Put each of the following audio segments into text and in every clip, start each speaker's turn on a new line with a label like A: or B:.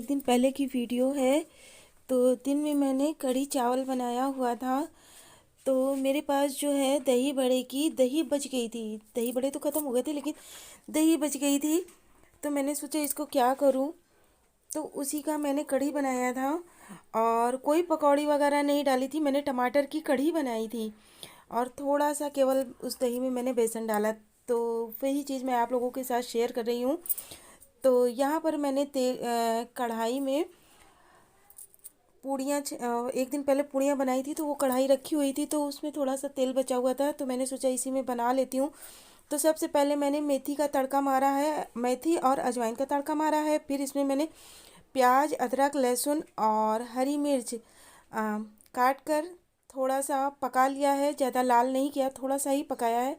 A: एक दिन पहले की वीडियो है। तो दिन में मैंने कढ़ी चावल बनाया हुआ था। तो मेरे पास जो है दही बड़े की दही बच गई थी। दही बड़े तो ख़त्म हो गए थे लेकिन दही बच गई थी। तो मैंने सोचा इसको क्या करूं, तो उसी का मैंने कढ़ी बनाया था। और कोई पकौड़ी वगैरह नहीं डाली थी, मैंने टमाटर की कढ़ी बनाई थी। और थोड़ा सा केवल उस दही में मैंने बेसन डाला। तो वही चीज़ मैं आप लोगों के साथ शेयर कर रही हूँ। तो यहाँ पर मैंने कढ़ाई में एक दिन पहले पूड़ियाँ बनाई थी, तो वो कढ़ाई रखी हुई थी, तो उसमें थोड़ा सा तेल बचा हुआ था, तो मैंने सोचा इसी में बना लेती हूँ। तो सबसे पहले मैंने मेथी का तड़का मारा है, मेथी और अजवाइन का तड़का मारा है। फिर इसमें मैंने प्याज, अदरक, लहसुन और हरी मिर्च काट कर थोड़ा सा पका लिया है। ज़्यादा लाल नहीं किया, थोड़ा सा ही पकाया है।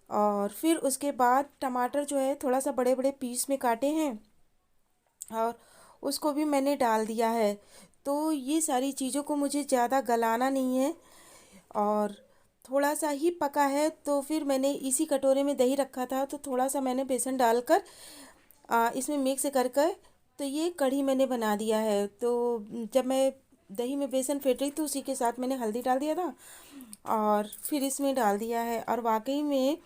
A: और फिर उसके बाद टमाटर जो है थोड़ा सा बड़े बड़े पीस में काटे हैं और उसको भी मैंने डाल दिया है। तो ये सारी चीज़ों को मुझे ज़्यादा गलाना नहीं है और थोड़ा सा ही पका है। तो फिर मैंने इसी कटोरे में दही रखा था, तो थोड़ा सा मैंने बेसन डालकर इसमें मिक्स कर कर तो ये कढ़ी मैंने बना दिया है। तो जब मैं दही में बेसन फेंट रही तो उसी के साथ मैंने हल्दी डाल दिया था और फिर इसमें डाल दिया है। और वाकई में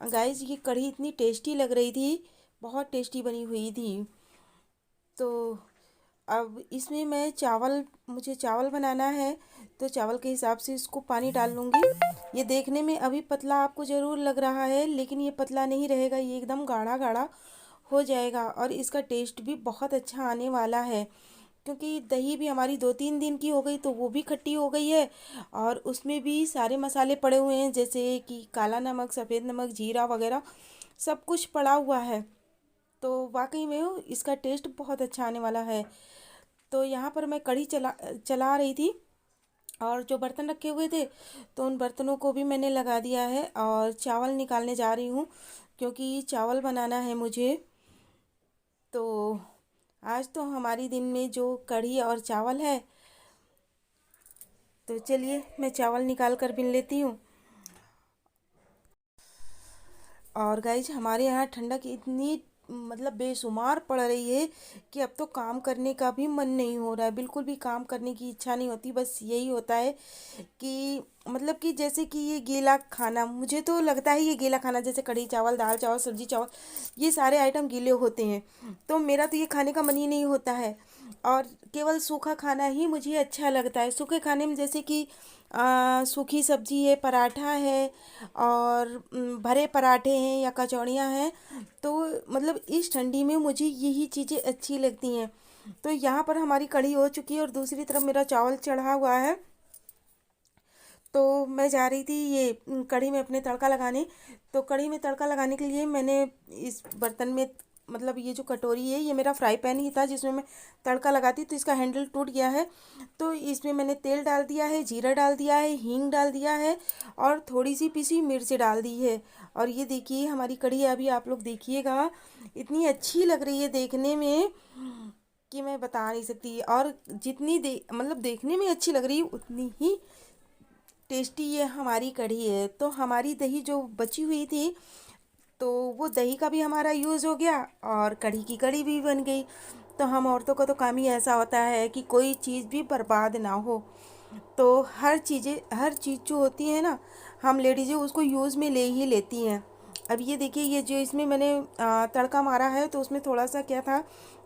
A: गाइस ये कढ़ी इतनी टेस्टी लग रही थी, बहुत टेस्टी बनी हुई थी। तो अब इसमें मुझे चावल बनाना है, तो चावल के हिसाब से इसको पानी डाल लूँगी। ये देखने में अभी पतला आपको ज़रूर लग रहा है, लेकिन ये पतला नहीं रहेगा, ये एकदम गाढ़ा गाढ़ा हो जाएगा और इसका टेस्ट भी बहुत अच्छा आने वाला है। क्योंकि दही भी हमारी 2-3 दिन की हो गई, तो वो भी खट्टी हो गई है और उसमें भी सारे मसाले पड़े हुए हैं, जैसे कि काला नमक, सफ़ेद नमक, जीरा वगैरह सब कुछ पड़ा हुआ है। तो वाकई में इसका टेस्ट बहुत अच्छा आने वाला है। तो यहाँ पर मैं कढ़ी चला चला रही थी और जो बर्तन रखे हुए थे तो उन बर्तनों को भी मैंने लगा दिया है और चावल निकालने जा रही हूँ, क्योंकि चावल बनाना है मुझे। तो आज तो हमारी दिन में जो कढ़ी और चावल है, तो चलिए मैं चावल निकाल कर बिन लेती हूँ। और गाइज हमारे यहाँ ठंडक इतनी मतलब बेशुमार पड़ रही है कि अब तो काम करने का भी मन नहीं हो रहा है, बिल्कुल भी काम करने की इच्छा नहीं होती। बस यही होता है कि मतलब कि जैसे कि ये गीला खाना, मुझे तो लगता है ये गीला खाना जैसे कढ़ी चावल, दाल चावल, सब्जी चावल, ये सारे आइटम गीले होते हैं। तो मेरा तो ये खाने का मन ही नहीं होता है और केवल सूखा खाना ही मुझे अच्छा लगता है। सूखे खाने में जैसे कि सूखी सब्जी है, पराठा है और भरे पराठे हैं या कचौड़ियाँ हैं। तो मतलब इस ठंडी में मुझे यही चीज़ें अच्छी लगती हैं। तो यहाँ पर हमारी कढ़ी हो चुकी है और दूसरी तरफ मेरा चावल चढ़ा हुआ है। तो मैं जा रही थी ये कढ़ी में अपने तड़का लगाने। तो कढ़ी में तड़का लगाने के लिए मैंने इस बर्तन में, मतलब ये जो कटोरी है ये मेरा फ्राई पैन ही था जिसमें मैं तड़का लगाती, तो इसका हैंडल टूट गया है। तो इसमें मैंने तेल डाल दिया है, जीरा डाल दिया है, हींग डाल दिया है और थोड़ी सी पिसी मिर्च डाल दी है। और ये देखिए हमारी कढ़ी, अभी आप लोग देखिएगा, इतनी अच्छी लग रही है देखने में कि मैं बता नहीं सकती। और जितनी मतलब देखने में अच्छी लग रही है उतनी ही टेस्टी ये हमारी कढ़ी है। तो हमारी दही जो बची हुई थी, तो वो दही का भी हमारा यूज़ हो गया और कढ़ी की कढ़ी भी बन गई। तो हम औरतों का तो काम ही ऐसा होता है कि कोई चीज़ भी बर्बाद ना हो। तो हर चीज़ जो होती है ना, हम लेडीज़ें उसको यूज़ में ले ही लेती हैं। अब ये देखिए, ये जो इसमें मैंने तड़का मारा है, तो उसमें थोड़ा सा क्या था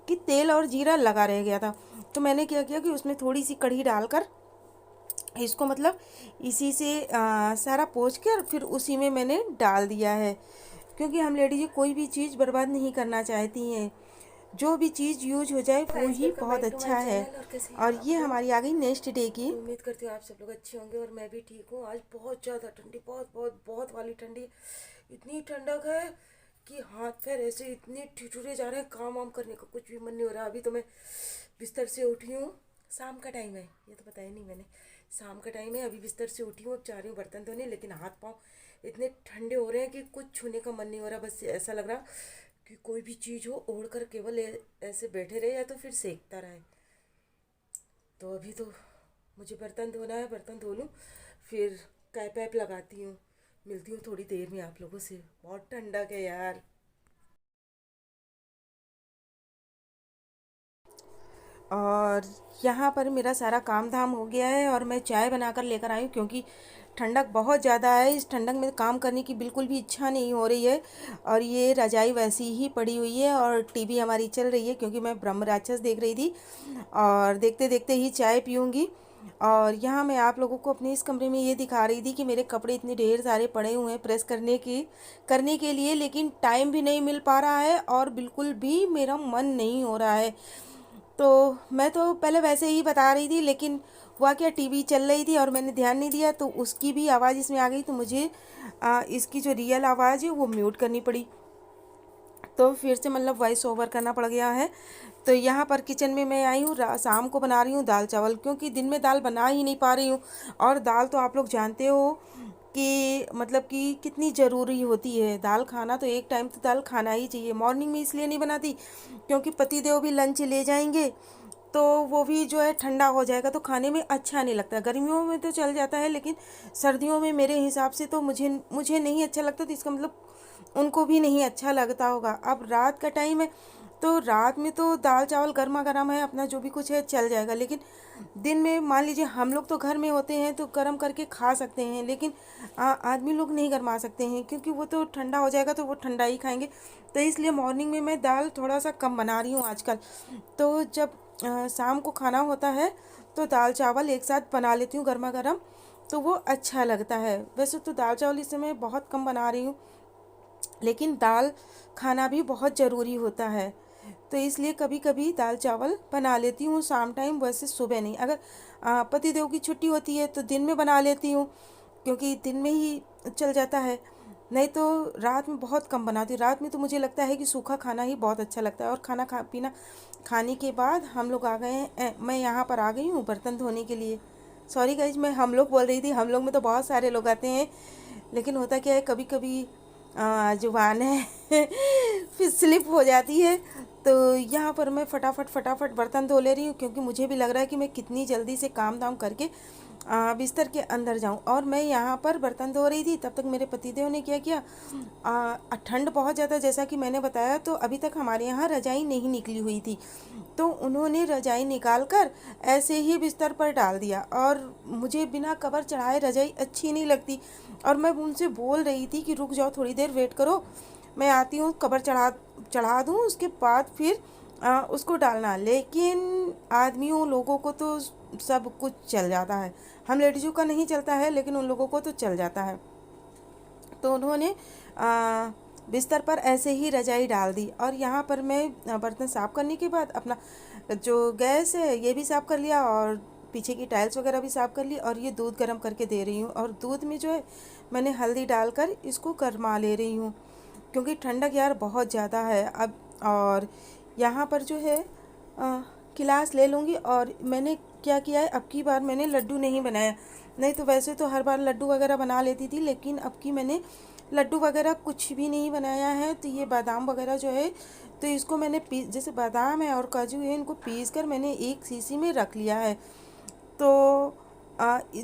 A: कि तेल और जीरा लगा रह गया था। तो मैंने क्या किया कि उसमें थोड़ी सी कढ़ी डालकर इसको मतलब इसी से सारा पोंछ कर फिर उसी में मैंने डाल दिया है। क्योंकि हम लेडीज कोई भी चीज़ बर्बाद नहीं करना चाहती हैं, जो भी चीज़ यूज हो जाए वो ही बहुत अच्छा है। और ये हमारी आ गई नेक्स्ट डे की। तो उम्मीद करती हूँ आप सब लोग अच्छे होंगे और मैं भी ठीक हूँ। आज बहुत ज़्यादा ठंडी, बहुत बहुत बहुत वाली ठंडी, इतनी ठंडक है कि हाथ पैर ऐसे इतने ठिठुरे जा रहे हैं, काम वाम करने का कुछ भी मन नहीं हो रहा। अभी तो मैं बिस्तर से उठी हूँ, शाम का टाइम है, ये तो बताया नहीं मैंने, शाम का टाइम है। अभी बिस्तर से उठी हूँ, अब चाह रही हूँ बर्तन धोने, लेकिन हाथ पाँव इतने ठंडे हो रहे हैं कि कुछ छूने का मन नहीं हो रहा। बस ऐसा लग रहा कि कोई भी चीज़ हो ओढ़ कर केवल ऐसे बैठे रहे या तो फिर सेकता रहे। तो अभी तो मुझे बर्तन धोना है, बर्तन धो लूँ फिर कैप वैप लगाती हूँ। मिलती हूँ थोड़ी देर में आप लोगों से, बहुत ठंडक है यार। और यहाँ पर मेरा सारा काम धाम हो गया है और मैं चाय बनाकर लेकर आई हूँ, क्योंकि ठंडक बहुत ज़्यादा है। इस ठंडक में काम करने की बिल्कुल भी इच्छा नहीं हो रही है। और ये रजाई वैसी ही पड़ी हुई है और टीवी हमारी चल रही है, क्योंकि मैं ब्रह्म राक्षस देख रही थी और देखते देखते ही चाय पीऊँगी। और यहाँ मैं आप लोगों को अपने इस कमरे में ये दिखा रही थी कि मेरे कपड़े इतने ढेर सारे पड़े हुए हैं प्रेस करने के लिए, लेकिन टाइम भी नहीं मिल पा रहा है और बिल्कुल भी मेरा मन नहीं हो रहा है। तो मैं तो पहले वैसे ही बता रही थी, लेकिन हुआ क्या, टीवी चल रही थी और मैंने ध्यान नहीं दिया, तो उसकी भी आवाज़ इसमें आ गई, तो मुझे इसकी जो रियल आवाज़ है वो म्यूट करनी पड़ी। तो फिर से मतलब वॉइस ओवर करना पड़ गया है। तो यहाँ पर किचन में मैं आई हूँ, शाम को बना रही हूँ दाल चावल, क्योंकि दिन में दाल बना ही नहीं पा रही हूँ। और दाल तो आप लोग जानते हो कि मतलब कि कितनी ज़रूरी होती है दाल खाना, तो एक टाइम तो दाल खाना ही चाहिए। मॉर्निंग में इसलिए नहीं बनाती क्योंकि पतिदेव भी लंच ले जाएंगे, तो वो भी जो है ठंडा हो जाएगा तो खाने में अच्छा नहीं लगता। गर्मियों में तो चल जाता है, लेकिन सर्दियों में मेरे हिसाब से तो मुझे मुझे नहीं अच्छा लगता, तो इसका मतलब उनको भी नहीं अच्छा लगता होगा। अब रात का टाइम है, तो रात में तो दाल चावल गर्मा गर्म है, अपना जो भी कुछ है चल जाएगा। लेकिन दिन में मान लीजिए हम लोग तो घर में होते हैं तो गर्म करके खा सकते हैं, लेकिन आदमी लोग नहीं गरमा सकते हैं, क्योंकि वो तो ठंडा हो जाएगा तो वो ठंडा ही खाएंगे। तो इसलिए मॉर्निंग में मैं दाल थोड़ा सा कम बना रही हूँ आजकल। तो जब शाम को खाना होता है तो दाल चावल एक साथ बना लेती हूँ गर्मा गर्म, तो वो अच्छा लगता है। वैसे तो दाल चावल इस समय बहुत कम बना रही हूँ, लेकिन दाल खाना भी बहुत ज़रूरी होता है, तो इसलिए कभी कभी दाल चावल बना लेती हूँ शाम टाइम, वैसे सुबह नहीं। अगर पतिदेव की छुट्टी होती है तो दिन में बना लेती हूँ, क्योंकि दिन में ही चल जाता है। नहीं तो रात में बहुत कम बनाती हूँ। रात में तो मुझे लगता है कि सूखा खाना ही बहुत अच्छा लगता है। और खाना पीना खाने के बाद हम लोग आ गए हैं, मैं यहाँ पर आ गई हूँ बर्तन धोने के लिए। सॉरी गाइज, मैं हम लोग बोल रही थी, हम लोग में तो बहुत सारे लोग आते हैं, लेकिन होता क्या है कभी कभी जुबान है फिर स्लिप हो जाती है। तो यहाँ पर मैं फटाफट फटाफट बर्तन धो ले रही हूँ, क्योंकि मुझे भी लग रहा है कि मैं कितनी जल्दी से काम धाम करके बिस्तर के अंदर जाऊँ। और मैं यहाँ पर बर्तन धो रही थी, तब तक मेरे पतिदेव ने क्या किया, ठंड बहुत ज़्यादा जैसा कि मैंने बताया, तो अभी तक हमारे यहाँ रजाई नहीं निकली हुई थी, तो उन्होंने रजाई निकाल कर ऐसे ही बिस्तर पर डाल दिया। और मुझे बिना कवर चढ़ाए रजाई अच्छी नहीं लगती, और मैं उनसे बोल रही थी कि रुक जाओ, थोड़ी देर वेट करो, मैं आती हूँ, कवर चढ़ा दूँ, उसके बाद फिर उसको डालना। लेकिन आदमियों लोगों को तो सब कुछ चल जाता है, हम लेडीज़ों का नहीं चलता है, लेकिन उन लोगों को तो चल जाता है। तो उन्होंने बिस्तर पर ऐसे ही रजाई डाल दी। और यहाँ पर मैं बर्तन साफ़ करने के बाद अपना जो गैस है ये भी साफ़ कर लिया, और पीछे की टाइल्स वगैरह भी साफ़ कर ली, और ये दूध गर्म करके दे रही हूँ। और दूध में जो है मैंने हल्दी डालकर इसको गरमा ले रही हूँ, क्योंकि ठंडक यार बहुत ज़्यादा है अब। और यहाँ पर जो है गिलास ले लूँगी। और मैंने क्या किया है, अब की बार मैंने लड्डू नहीं बनाया, नहीं तो वैसे तो हर बार लड्डू वगैरह बना लेती थी, लेकिन अब की मैंने लड्डू वगैरह कुछ भी नहीं बनाया है। तो ये बादाम वगैरह जो है, तो इसको मैंने जैसे बादाम है और काजू है, इनको पीस कर मैंने एक शीशी में रख लिया है। तो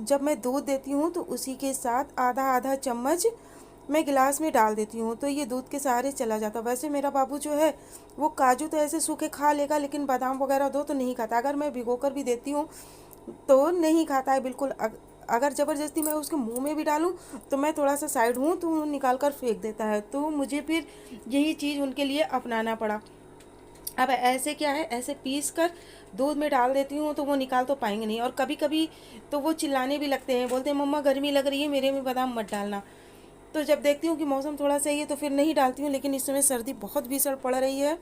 A: जब मैं दूध देती हूँ तो उसी के साथ आधा आधा चम्मच मैं गिलास में डाल देती हूँ, तो ये दूध के सहारे चला जाता। वैसे मेरा बाबू जो है वो काजू तो ऐसे सूखे खा लेगा, लेकिन बादाम वगैरह दो तो नहीं खाता। अगर मैं भिगो कर भी देती हूँ तो नहीं खाता है बिल्कुल। अगर ज़बरदस्ती मैं उसके मुंह में भी डालूँ तो मैं थोड़ा सा साइड हूँ तो वो निकाल कर फेंक देता है। तो मुझे फिर यही चीज़ उनके लिए अपनाना पड़ा। अब ऐसे क्या है, ऐसे पीस कर दूध में डाल देती हूँ तो वो निकाल तो पाएंगे नहीं। और कभी कभी तो वो चिल्लाने भी लगते हैं, बोलते हैं मम्मा गर्मी लग रही है, मेरे में बादाम मत डालना। तो जब देखती हूँ कि मौसम थोड़ा सही है तो फिर नहीं डालती हूँ, लेकिन इस समय सर्दी बहुत भीषण पड़ रही है,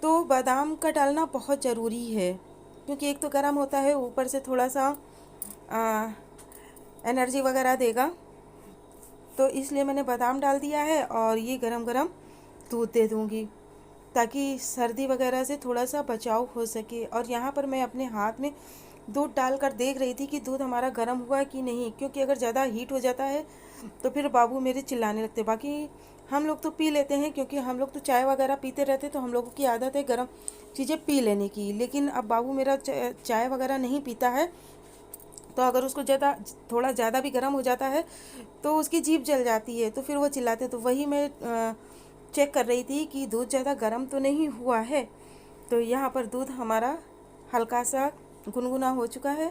A: तो बादाम का डालना बहुत ज़रूरी है, क्योंकि एक तो गर्म होता है, ऊपर से थोड़ा सा एनर्जी वगैरह देगा। तो इसलिए मैंने बादाम डाल दिया है, और ये गरम गरम दूध दे दूँगी, ताकि सर्दी वगैरह से थोड़ा सा बचाव हो सके। और यहाँ पर मैं अपने हाथ में दूध डालकर देख रही थी कि दूध हमारा गर्म हुआ कि नहीं, क्योंकि अगर ज़्यादा हीट हो जाता है तो फिर बाबू मेरे चिल्लाने लगते। बाकी हम लोग तो पी लेते हैं, क्योंकि हम लोग तो चाय वगैरह पीते रहते, तो हम लोगों की आदत है गर्म चीज़ें पी लेने की। लेकिन अब बाबू मेरा चाय वगैरह नहीं पीता है, तो अगर उसको थोड़ा ज़्यादा भी गर्म हो जाता है तो उसकी जीभ जल जाती है, तो फिर वो चिल्लाते। तो वही मैं चेक कर रही थी कि दूध ज़्यादा गर्म तो नहीं हुआ है। तो यहाँ पर दूध हमारा हल्का सा गुनगुना हो चुका है।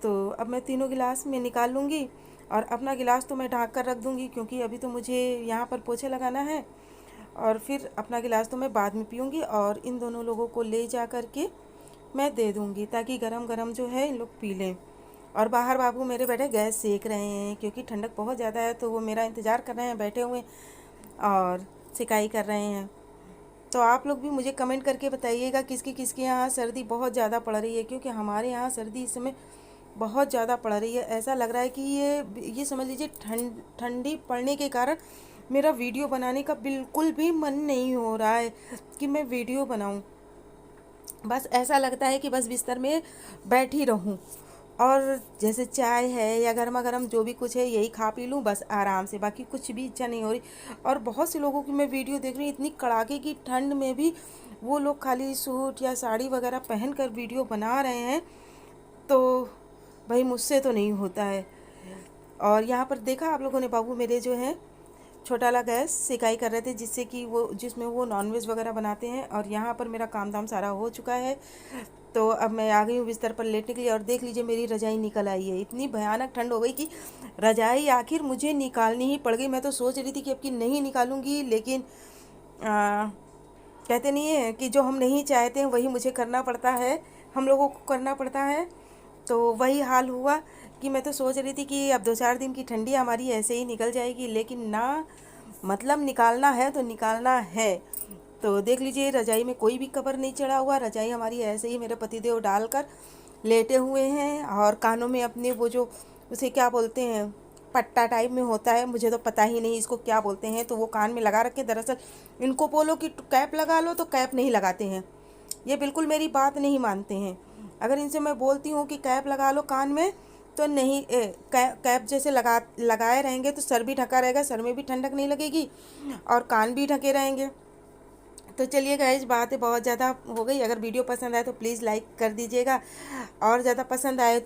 A: तो अब मैं तीनों गिलास में निकाल लूँगी और अपना गिलास तो मैं ढक कर रख दूँगी, क्योंकि अभी तो मुझे यहाँ पर पोछे लगाना है, और फिर अपना गिलास तो मैं बाद में पीऊँगी। और इन दोनों लोगों को ले जा कर के मैं दे दूँगी, ताकि गरम गरम जो है इन लोग पी लें। और बाहर बाबू मेरे बैठे गैस सेक रहे हैं, क्योंकि ठंडक बहुत ज़्यादा है, तो वो मेरा इंतज़ार कर रहे हैं बैठे हुए और सिकाई कर रहे हैं। तो आप लोग भी मुझे कमेंट करके बताइएगा किसके यहाँ सर्दी बहुत ज़्यादा पड़ रही है, क्योंकि हमारे यहाँ सर्दी इस समय बहुत ज़्यादा पड़ रही है। ऐसा लग रहा है कि ये समझ लीजिए ठंडी पड़ने के कारण मेरा वीडियो बनाने का बिल्कुल भी मन नहीं हो रहा है कि मैं वीडियो बनाऊं। बस ऐसा लगता है कि बस बिस्तर में बैठी रहूं और जैसे चाय है या गर्मा गर्म जो भी कुछ है यही खा पी लूँ बस आराम से, बाकी कुछ भी इच्छा नहीं हो रही। और बहुत से लोगों की मैं वीडियो देख रही हूँ, इतनी कड़ाके की ठंड में भी वो लोग खाली सूट या साड़ी वगैरह पहन कर वीडियो बना रहे हैं। तो भाई मुझसे तो नहीं होता है। और यहाँ पर देखा आप लोगों ने, बाबू मेरे जो हैं छोटा वाला गैस सिकाई कर रहे थे, जिसमें वो नॉनवेज वगैरह बनाते हैं। और यहाँ पर मेरा काम धाम सारा हो चुका है। तो अब मैं आ गई हूँ बिस्तर पर लेटने के लिए, और देख लीजिए मेरी रजाई निकल आई है। इतनी भयानक ठंड हो गई कि रजाई आखिर मुझे निकालनी ही पड़ गई। मैं तो सोच रही थी कि अब की नहीं निकालूंगी, लेकिन कहते नहीं है कि जो हम नहीं चाहते हैं वही मुझे करना पड़ता है, हम लोगों को करना पड़ता है। तो वही हाल हुआ कि मैं तो सोच रही थी कि अब 2-4 दिन की ठंडी हमारी ऐसे ही निकल जाएगी, लेकिन ना, मतलब निकालना है तो निकालना है। तो देख लीजिए रजाई में कोई भी कवर नहीं चढ़ा हुआ, रजाई हमारी ऐसे ही मेरे पतिदेव डालकर लेटे हुए हैं। और कानों में अपने वो जो उसे क्या बोलते हैं, पट्टा टाइप में होता है, मुझे तो पता ही नहीं इसको क्या बोलते हैं, तो वो कान में लगा रखे। दरअसल इनको बोलो कि कैप लगा लो तो कैप नहीं लगाते हैं, ये बिल्कुल मेरी बात नहीं मानते हैं। अगर इनसे मैं बोलती हूँ कि कैप लगा लो कान में तो नहीं, कैप जैसे लगाए रहेंगे तो सर भी ढका रहेगा, सर में भी ठंडक नहीं लगेगी और कान भी ढके रहेंगे। तो चलिए गाइस, बातें बहुत ज़्यादा हो गई। अगर वीडियो पसंद आए तो प्लीज़ लाइक कर दीजिएगा, और ज़्यादा पसंद आए तो